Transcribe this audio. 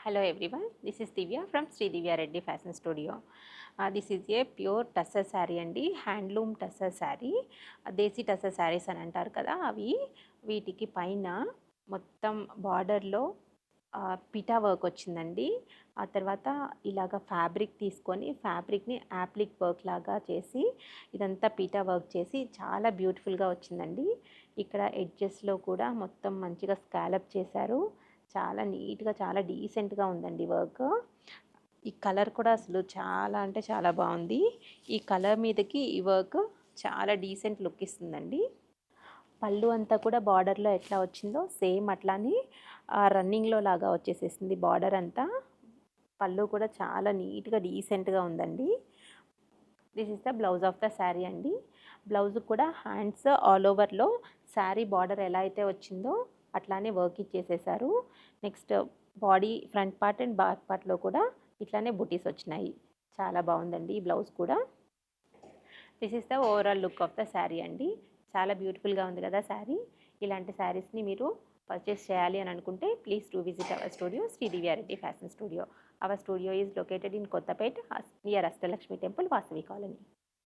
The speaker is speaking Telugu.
Hello everyone, this is Divya from Sri Divya Reddy Fashion Studio. This is a pure tussar saree అండి, హ్యాండ్లూమ్ టస్సర్ శారీ. దేశీ టస్సర్ శారీస్ అని అంటారు కదా అవి. వీటికి పైన మొత్తం బార్డర్లో పిటా వర్క్ వచ్చిందండి. ఆ తర్వాత ఇలాగ ఫ్యాబ్రిక్ తీసుకొని ఫ్యాబ్రిక్ని యాప్లిక్ వర్క్ లాగా చేసి ఇదంతా పిటా వర్క్ చేసి చాలా బ్యూటిఫుల్గా వచ్చిందండి. ఇక్కడ ఎడ్జెస్లో కూడా మొత్తం మంచిగా స్కాలప్ చేశారు. చాలా నీట్గా చాలా డీసెంట్గా ఉందండి వర్క్. ఈ కలర్ కూడా అసలు చాలా అంటే చాలా బాగుంది. ఈ కలర్ మీదకి ఈ వర్క్ చాలా డీసెంట్ లుక్ ఇస్తుందండి. పళ్ళు అంతా కూడా బార్డర్లో ఎట్లా వచ్చిందో సేమ్ అట్లానే రన్నింగ్లో లాగా వచ్చేసేసింది బార్డర్ అంతా. పళ్ళు కూడా చాలా నీట్గా డీసెంట్గా ఉందండి. This is the blouse of the sari అండి. బ్లౌజ్ కూడా హ్యాండ్స్ ఆల్ ఓవర్లో శారీ బార్డర్ ఎలా అయితే వచ్చిందో అట్లానే వర్క్ ఇచ్చేసేసారు. Next body front part and back పార్ట్లో కూడా ఇట్లానే బుటీస్ వచ్చినాయి. చాలా బాగుందండి ఈ బ్లౌజ్ కూడా. This is the overall look of the sari అండి. చాలా బ్యూటిఫుల్గా ఉంది కదా శారీ. ఇలాంటి శారీస్ని మీరు పర్చేస్ చేయాలి అని అనుకుంటే please to visit our studio, Shri Divya Reddy fashion studio. Our studio is located in Kothapet near Ashtalakshmi temple, Vasavi colony.